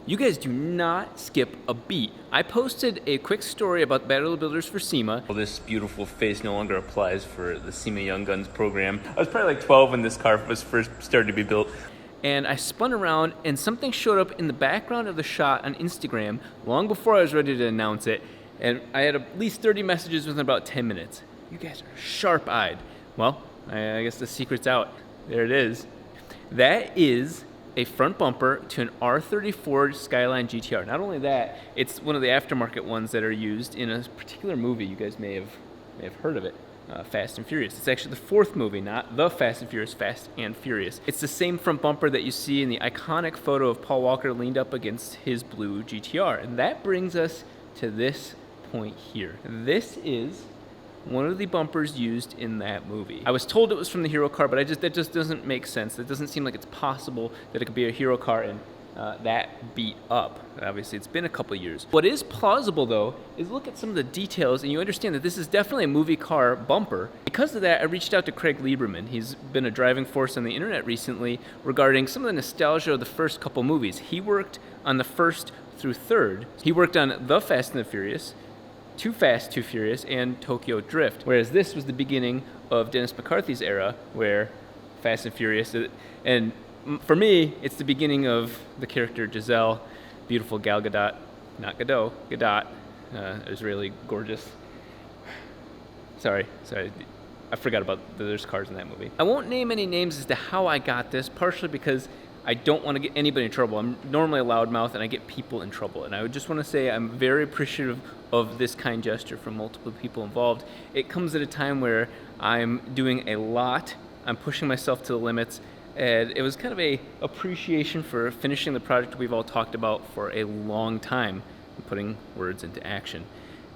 You guys do not skip a beat. I posted a quick story about Battle of the Builders for SEMA. Well, this beautiful face no longer applies for the SEMA Young Guns program. I was probably like 12 when this car was first started to be built. And I spun around and something showed up in the background of the shot on Instagram long before I was ready to announce it. And I had at least 30 messages within about 10 minutes. You guys are sharp-eyed. Well, I guess the secret's out. There it is. That is a front bumper to an R34 Skyline GTR. Not only that, it's one of the aftermarket ones that are used in a particular movie. You guys may have heard of it, Fast and Furious. It's actually the fourth movie, not the Fast and Furious, Fast and Furious. It's the same front bumper that you see in the iconic photo of Paul Walker leaned up against his blue GTR. And that brings us to this point here. This is one of the bumpers used in that movie. I was told it was from the hero car, but that just doesn't make sense. It doesn't seem like it's possible that it could be a hero car and that beat up. Obviously, it's been a couple years. What is plausible, though, is look at some of the details, and you understand that this is definitely a movie car bumper. Because of that, I reached out to Craig Lieberman. He's been a driving force on the internet recently regarding some of the nostalgia of the first couple movies. He worked on the first through third. He worked on The Fast and the Furious, Too Fast, Too Furious, and Tokyo Drift. Whereas this was the beginning of Dennis McCarthy's era, where Fast and Furious, and for me, it's the beginning of the character Giselle, beautiful Gal Gadot, not Gadot, Gadot, Israeli gorgeous. Sorry, I forgot about there's cars in that movie. I won't name any names as to how I got this, partially because I don't want to get anybody in trouble. I'm normally a loudmouth and I get people in trouble. And I would just want to say I'm very appreciative of this kind gesture from multiple people involved. It comes at a time where I'm doing a lot. I'm pushing myself to the limits. And it was kind of a appreciation for finishing the project we've all talked about for a long time and putting words into action.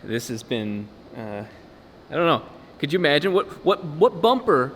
This has been, I don't know. Could you imagine what bumper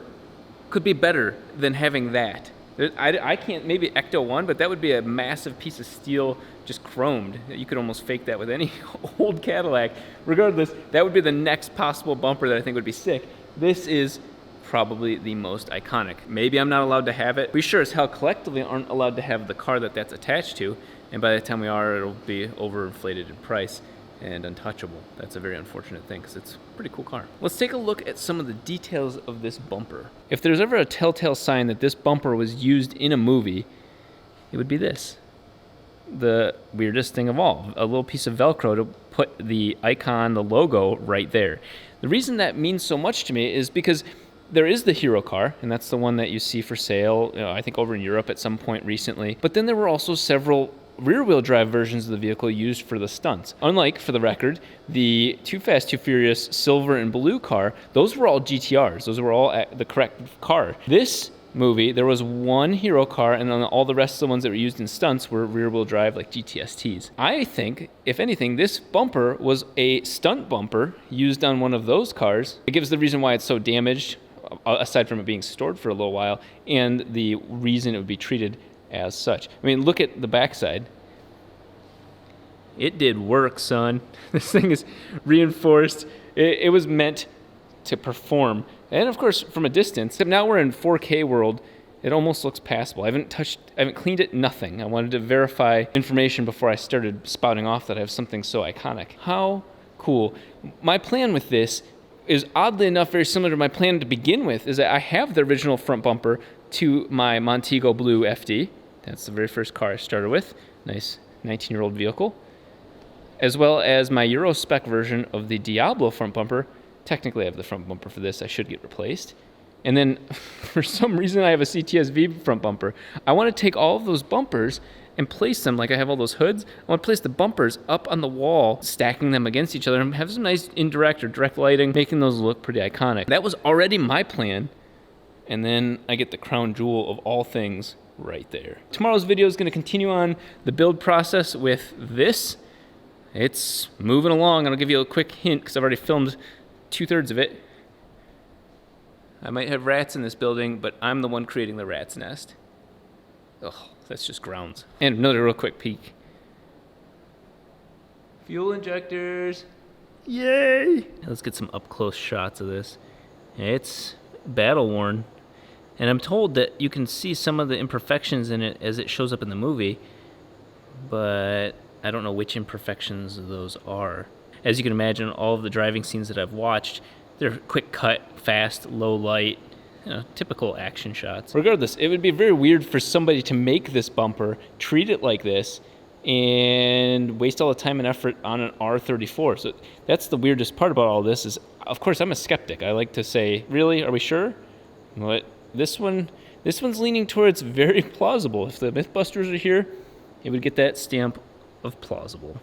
could be better than having that? I can't, maybe Ecto 1, but that would be a massive piece of steel just chromed. You could almost fake that with any old Cadillac. Regardless, that would be the next possible bumper that I think would be sick. This is probably the most iconic. Maybe I'm not allowed to have it. We sure as hell collectively aren't allowed to have the car that's attached to, and by the time we are, it'll be overinflated in price and untouchable. That's a very unfortunate thing because it's a pretty cool car. Let's take a look at some of the details of this bumper. If there's ever a telltale sign that this bumper was used in a movie, it would be this. The weirdest thing of all, a little piece of Velcro to put the icon, the logo right there. The reason that means so much to me is because there is the hero car, and that's the one that you see for sale, I think over in Europe at some point recently. But then there were also several rear-wheel drive versions of the vehicle used for the stunts. Unlike, for the record, the Too Fast, Too Furious silver and blue car, those were all GTRs. Those were all the correct car. This movie, there was one hero car, and then all the rest of the ones that were used in stunts were rear-wheel drive, like GTSTs. I think, if anything, this bumper was a stunt bumper used on one of those cars. It gives the reason why it's so damaged, aside from it being stored for a little while, and the reason it would be treated as such. I mean, look at the backside. It did work, son. This thing is reinforced. It was meant to perform. And of course, from a distance, except now we're in 4K world, it almost looks passable. I haven't cleaned it, nothing. I wanted to verify information before I started spouting off that I have something so iconic. How cool. My plan with this is oddly enough very similar to my plan to begin with, is that I have the original front bumper to my Montego Blue FD. That's the very first car I started with. Nice 19-year-old vehicle. As well as my Euro spec version of the Diablo front bumper. Technically, I have the front bumper for this. I should get replaced. And then, for some reason, I have a CTSV front bumper. I want to take all of those bumpers and place them, like I have all those hoods. I want to place the bumpers up on the wall, stacking them against each other, and have some nice indirect or direct lighting, making those look pretty iconic. That was already my plan. And then I get the crown jewel of all things right there. Tomorrow's video is going to continue on the build process with this. It's moving along, and I'll give you a quick hint because I've already filmed 2/3 of it. I might have rats in this building, but I'm the one creating the rat's nest. Ugh, that's just grounds. And another real quick peek. Fuel injectors. Yay! Let's get some up-close shots of this. It's battle-worn. And I'm told that you can see some of the imperfections in it as it shows up in the movie. but I don't know which imperfections those are. As you can imagine, all of the driving scenes that I've watched, they're quick cut, fast, low light, typical action shots. Regardless, it would be very weird for somebody to make this bumper, treat it like this, and waste all the time and effort on an R34. So that's the weirdest part about all this is, of course, I'm a skeptic. I like to say, really, are we sure? But this one's leaning towards very plausible. If the Mythbusters are here, it would get that stamp of plausible.